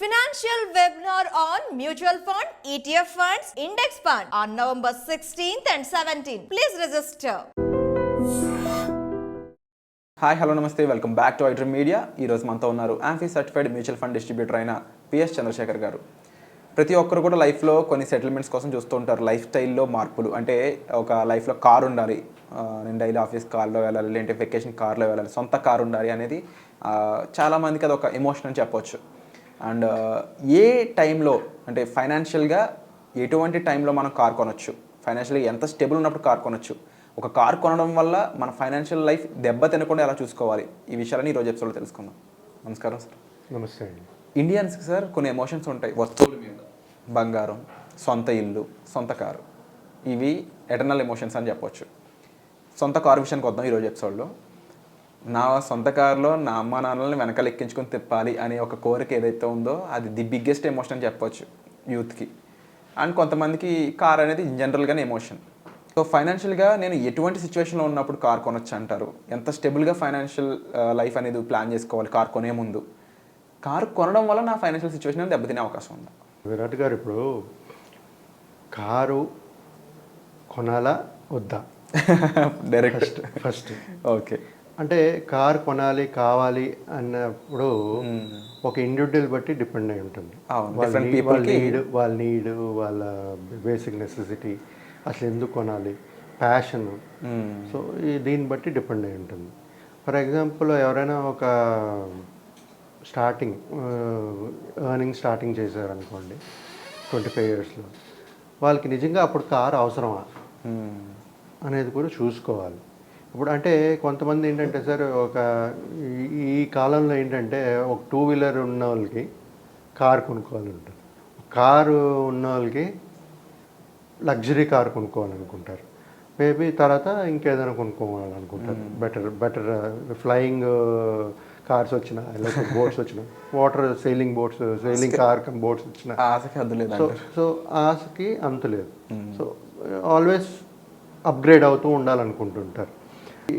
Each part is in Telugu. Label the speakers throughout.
Speaker 1: Financial webinar on mutual fund, ETF funds, index fund on November 16th and 17th. Please register.
Speaker 2: Hi hello namaste welcome back to iDream media. ఈరోజు మనతో ఉన్నారు AMFI certified mutual fund distributor అయిన పిఎస్ చంద్రశేఖర్ గారు. ప్రతి ఒక్కరు కూడా లైఫ్లో కొన్ని సెటిల్మెంట్స్ కోసం చూస్తూ ఉంటారు. లైఫ్ స్టైల్లో మార్పులు అంటే ఒక లైఫ్లో కారు ఉండాలి, నేను డైలీ ఆఫీస్ కార్లో వెళ్ళాలి, లేదంటే వెకేషన్ కార్లో వెళ్ళాలి, సొంత కారు ఉండాలి అనేది చాలామందికి అది ఒక ఎమోషన్ అని చెప్పొచ్చు. అండ్ ఏ టైంలో అంటే ఫైనాన్షియల్గా ఎటువంటి టైంలో మనం కార్ కొనొచ్చు, ఫైనాన్షియల్గా ఎంత స్టేబుల్ ఉన్నప్పుడు కార్ కొనొచ్చు, ఒక కార్ కొనడం వల్ల మన ఫైనాన్షియల్ లైఫ్ దెబ్బ తినకుండా ఎలా చూసుకోవాలి, ఈ విషయాలని ఈరోజు ఎపిసోడ్లో తెలుసుకుందాం. నమస్కారం సార్.
Speaker 3: నమస్తే అండి.
Speaker 2: ఇండియన్స్కి సార్ కొన్ని ఎమోషన్స్ ఉంటాయి, వస్తువుల మీద, బంగారం, సొంత ఇల్లు, సొంత కారు, ఇవి ఎటర్నల్ ఎమోషన్స్ అని చెప్పొచ్చు. సొంత కారు విషయానికి వద్దాం ఈరోజు ఎపిసోడ్లో. నా సొంత కారులో నా అమ్మ నాన్నలని వెనకాల ఎక్కించుకొని తిప్పాలి అనే ఒక కోరిక ఏదైతే ఉందో అది ది బిగ్గెస్ట్ ఎమోషన్ అని చెప్పొచ్చు యూత్కి. అండ్ కొంతమందికి కార్ అనేది జనరల్గానే ఎమోషన్. సో ఫైనాన్షియల్గా నేను ఎటువంటి సిచ్యువేషన్లో ఉన్నప్పుడు కార్ కొనొచ్చు అంటారు, ఎంత స్టెబుల్గా ఫైనాన్షియల్ లైఫ్ అనేది ప్లాన్ చేసుకోవాలి కార్ కొనే ముందు, కారు కొనడం వల్ల నా ఫైనాన్షియల్ సిచ్యువేషన్ అనేది దెబ్బతినే అవకాశం ఉందా?
Speaker 3: విరాట్ గారు, ఇప్పుడు కారు కొనాలా వద్దా
Speaker 2: డైరెక్ట్
Speaker 3: ఫస్ట్
Speaker 2: ఓకే.
Speaker 3: అంటే కారు కొనాలి కావాలి అన్నప్పుడు ఒక ఇండివిజువల్ బట్టి డిపెండ్ అయి ఉంటుంది. వాళ్ళ నీడ్, వాళ్ళ బేసిక్ నెసెసిటీ, అసలు ఎందుకు కొనాలి, ప్యాషన్. సో దీన్ని బట్టి డిపెండ్ అయి ఉంటుంది. ఫర్ ఎగ్జాంపుల్ ఎవరైనా ఒక స్టార్టింగ్ చేశారనుకోండి 25 yearsలో, వాళ్ళకి నిజంగా అప్పుడు కారు అవసరమా అనేది కూడా చూసుకోవాలి. ఇప్పుడు అంటే కొంతమంది ఏంటంటే సార్, ఈ కాలంలో ఏంటంటే ఒక 2-wheeler ఉన్న వాళ్ళకి కారు కొనుక్కోవాలి ఉంటుంది, కారు ఉన్న వాళ్ళకి లగ్జరీ కారు కొనుక్కోవాలనుకుంటారు, మేబీ తర్వాత ఇంకేదైనా కొనుక్కోవాలనుకుంటారు. బెటర్ ఫ్లయింగ్ కార్స్ వచ్చిన, లేకపోతే బోట్స్ వచ్చిన, వాటర్ సెయిలింగ్ కార్ బోట్స్ వచ్చిన, సో ఆశకి అంత లేదు. సో ఆల్వేస్ అప్గ్రేడ్ అవుతూ ఉండాలనుకుంటుంటారు.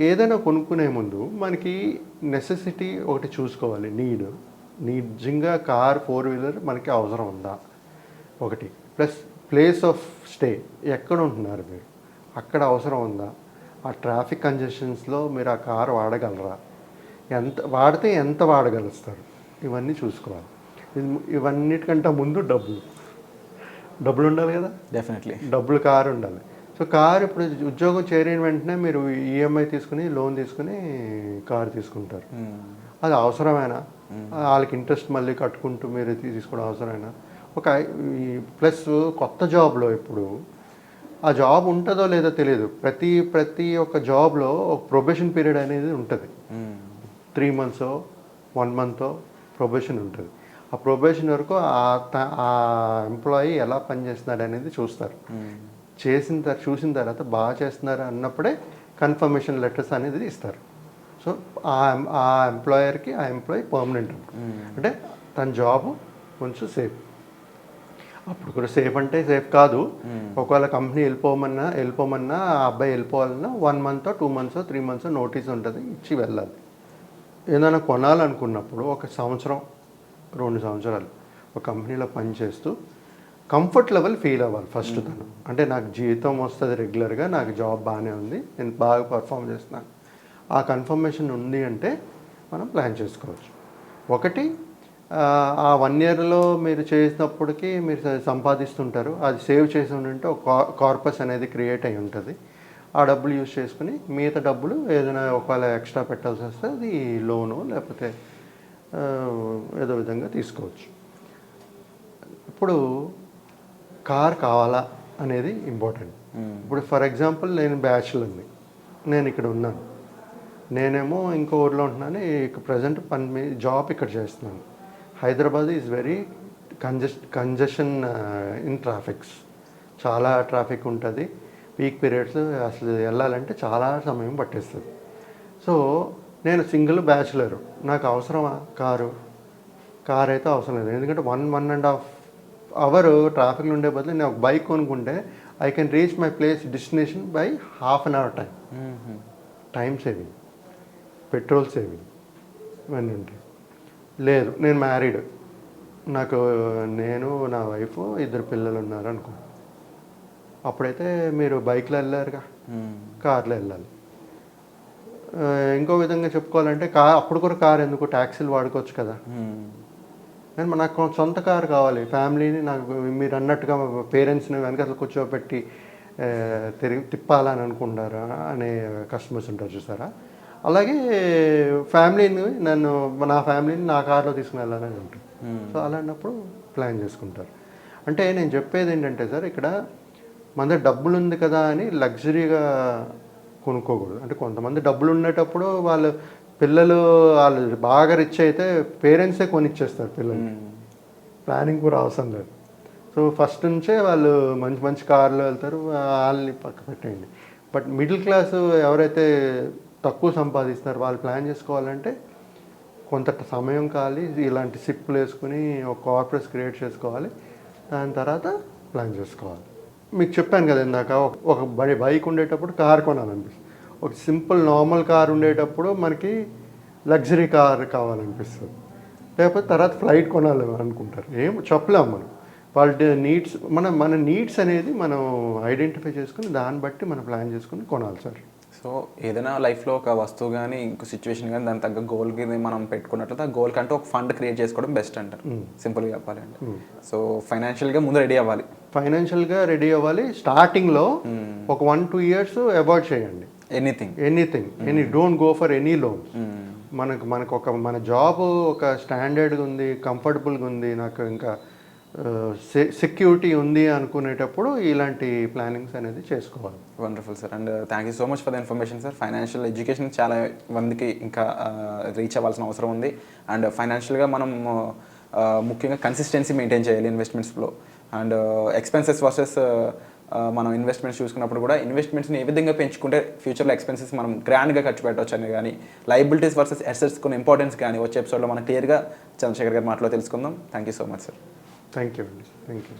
Speaker 3: ఏదైనా కొనుక్కునే ముందు మనకి నెసెసిటీ ఒకటి చూసుకోవాలి, నిజంగా కార్ 4-wheeler మనకి అవసరం ఉందా ఒకటి, ప్లస్ ప్లేస్ ఆఫ్ స్టే, ఎక్కడ ఉంటున్నారు మీరు, అక్కడ అవసరం ఉందా, ఆ ట్రాఫిక్ కంజెషన్స్లో మీరు ఆ కారు వాడగలరా, వాడితే ఎంత వాడగలుస్తారు, ఇవన్నీ చూసుకోవాలి. ఇవన్నిటికంటే ముందు డబ్బులు ఉండాలి కదా,
Speaker 2: డెఫినెట్లీ
Speaker 3: డబ్బులు కారు ఉండాలి. సో కారు ఇప్పుడు ఉద్యోగం చేరిన వెంటనే మీరు ఈఎంఐ తీసుకుని, లోన్ తీసుకుని కారు తీసుకుంటారు. అది అవసరమేనా, వాళ్ళకి ఇంట్రెస్ట్ మళ్ళీ కట్టుకుంటూ మీరు తీసుకోవడం అవసరమేనా? ప్లస్ కొత్త జాబ్లో ఇప్పుడు ఆ జాబ్ ఉంటుందో లేదో తెలియదు. ప్రతి ఒక్క జాబ్లో ఒక ప్రొబేషన్ పీరియడ్ అనేది ఉంటుంది. 3 months 1 month ప్రొబేషన్ ఉంటుంది. ఆ ప్రొబేషన్ వరకు ఆ ఎంప్లాయీ ఎలా పనిచేస్తున్నాడు అనేది చూస్తారు. చూసిన తర్వాత బాగా చేస్తున్నారు అన్నప్పుడే కన్ఫర్మేషన్ లెటర్స్ అనేది ఇస్తారు. సో ఆ ఎంప్లాయర్కి ఆ ఎంప్లాయీ పర్మనెంట్ అంటే తన జాబ్ కొంచెం సేఫ్. అప్పుడు కూడా సేఫ్ అంటే సేఫ్ కాదు. ఒకవేళ కంపెనీ వెళ్ళిపోమన్నా ఆ అబ్బాయి వెళ్ళిపోవాలన్నా 1 month 2 months 3 months నోటీస్ ఉంటుంది, ఇచ్చి వెళ్ళాలి. ఏదైనా కొనాలనుకున్నప్పుడు 1 సంవత్సరం 2 సంవత్సరాలు ఒక కంపెనీలో పనిచేస్తూ కంఫర్ట్ లెవెల్ ఫీల్ అవ్వాలి ఫస్ట్ తను. అంటే నాకు జీతం వస్తుంది రెగ్యులర్గా, నాకు జాబ్ బాగానే ఉంది, నేను బాగా పర్ఫామ్ చేస్తున్నాను, ఆ కన్ఫర్మేషన్ ఉంది అంటే మనం ప్లాన్ చేసుకోవచ్చు. ఒకటి, ఆ 1 yearలో మీరు చేసినప్పటికీ మీరు సంపాదిస్తుంటారు, అది సేవ్ చేసి ఉంటే ఒక కార్పస్ అనేది క్రియేట్ అయి ఉంటుంది. ఆ డబ్బులు యూజ్ చేసుకుని మిగతా డబ్బులు ఏదైనా ఒకవేళ ఎక్స్ట్రా పెట్టాల్సి వస్తే అది లోను లేకపోతే ఏదో విధంగా తీసుకోవచ్చు. ఇప్పుడు కార్ కావాలా అనేది ఇంపార్టెంట్. ఇప్పుడు ఫర్ ఎగ్జాంపుల్ నేను బ్యాచులర్ని, నేను ఇక్కడ ఉన్నాను, నేనేమో ఇంకో ఊర్లో ఉంటున్నాను, ప్రజెంట్ జాబ్ ఇక్కడ చేస్తున్నాను. Hyderabad is very congestion in traffics, చాలా ట్రాఫిక్ ఉంటుంది. పీక్ పీరియడ్స్ అసలు వెళ్ళాలంటే చాలా సమయం పట్టేస్తుంది. సో నేను సింగిల్ బ్యాచులర్, నాకు అవసరమా కార్ అయితే అవసరం లేదు. ఎందుకంటే 1.5 hour ట్రాఫిక్లో ఉండే బదులు నేను ఒక బైక్ కొనుక్కుంటే I can reach my destination by ½ an hour time saving, petrol saving ఇవన్నీ ఉంటాయి. లేదు నేను మ్యారీడ్, నాకు నేను నా వైఫ్ 2 పిల్లలు ఉన్నారు అనుకో, అప్పుడైతే మీరు బైక్లో వెళ్ళారుగా, కార్లో వెళ్ళాలి. ఇంకో విధంగా చెప్పుకోవాలంటే అప్పుడు కూడా కార్ ఎందుకు, ట్యాక్సీలు వాడుకోవచ్చు కదా. కానీ నాకు సొంత కారు కావాలి, ఫ్యామిలీని నాకు మీరు అన్నట్టుగా పేరెంట్స్ని వెనకాల కూర్చోబెట్టి తిప్పాలని అనుకుంటారా అనే కస్టమర్స్ ఉంటారు చూసారా. అలాగే ఫ్యామిలీని నా ఫ్యామిలీని నా కార్లో తీసుకుని వెళ్ళాలని ఉంటుంది. సో అలాంటప్పుడు ప్లాన్ చేసుకుంటారు. అంటే నేను చెప్పేది ఏంటంటే సార్, ఇక్కడ మన దగ్గర డబ్బులు ఉంది కదా అని లగ్జరీగా కొనుక్కోకూడదు. అంటే కొంతమంది డబ్బులు ఉండేటప్పుడు పిల్లలు వాళ్ళు బాగా రిచ్ అయితే పేరెంట్సే కొనిచ్చేస్తారు పిల్లలు, ప్లానింగ్ కూడా అవసరం లేదు. సో ఫస్ట్ నుంచే వాళ్ళు మంచి మంచి కార్లో వెళ్తారు, వాళ్ళని పక్క పెట్టేయండి. బట్ మిడిల్ క్లాస్ ఎవరైతే తక్కువ సంపాదిస్తారో వాళ్ళు ప్లాన్ చేసుకోవాలంటే కొంత సమయం కావాలి, ఇలాంటి సిప్లు వేసుకుని ఒక కార్పొరేట్స్ క్రియేట్ చేసుకోవాలి, దాని తర్వాత ప్లాన్ చేసుకోవాలి. మీకు చెప్పాను కదా ఇందాక, ఒక బైక్ ఉండేటప్పుడు కార్ కొనాలనిపిస్తుంది, ఒక సింపుల్ నార్మల్ కార్ ఉండేటప్పుడు మనకి లగ్జరీ కార్ కావాలనిపిస్తుంది, లేకపోతే తర్వాత ఫ్లైట్ కొనాలి అనుకుంటారు. ఏం చెప్పలేము మనం, వాళ్ళ నీడ్స్ మన నీడ్స్ అనేది మనం ఐడెంటిఫై చేసుకుని దాన్ని బట్టి మనం ప్లాన్ చేసుకుని కొనాలి సార్.
Speaker 2: సో ఏదైనా లైఫ్లో ఒక వస్తువు కానీ ఇంకో సిచ్యువేషన్ కానీ దాని తగ్గ గోల్కి మనం పెట్టుకున్నట్లయితే ఆ గోల్ కంటే ఒక ఫండ్ క్రియేట్ చేసుకోవడం బెస్ట్ అంటారు, సింపుల్గా చెప్పాలంటే. సో ఫైనాన్షియల్గా ముందు రెడీ అవ్వాలి, స్టార్టింగ్లో ఒక 1-2 years అవాయిడ్ చేయండి anything, don't go for any loans. మనకు మన జాబ్ ఒక స్టాండర్డ్గా ఉంది, కంఫర్టబుల్గా ఉంది, నాకు ఇంకా సెక్యూరిటీ ఉంది అనుకునేటప్పుడు ఇలాంటి ప్లానింగ్స్ అనేది చేసుకోవాలి. Wonderful sir, and thank you so much for the information sir. Financial education చాలా మందికి ఇంకా రీచ్ అవ్వాల్సిన అవసరం ఉంది. అండ్ ఫైనాన్షియల్గా మనం ముఖ్యంగా కన్సిస్టెన్సీ మెయింటైన్ చేయాలి ఇన్వెస్ట్మెంట్స్లో. అండ్ ఎక్స్పెన్సెస్ వర్సెస్ మనం ఇన్వెస్ట్మెంట్స్ చూసుకున్నప్పుడు కూడా ఇన్వెస్ట్మెంట్స్ని ఏ విధంగా పెంచుకుంటే ఫ్యూచర్లో ఎక్స్పెన్సెస్ మనం గ్రాండ్గా ఖర్చు పెట్టవచ్చు అని కానీ, లైబిలిటీస్ వర్సెస్ అసెట్స్ కొన్ని ఇంపార్టెన్స్ కానీ వచ్చే ఎపిసోడ్లో మనం క్లియర్గా చంద్రశేఖర్ గారి మాటలో తెలుసుకుందాం. Thank you so much sir.
Speaker 3: Thank you అండి, థ్యాంక్ యూ.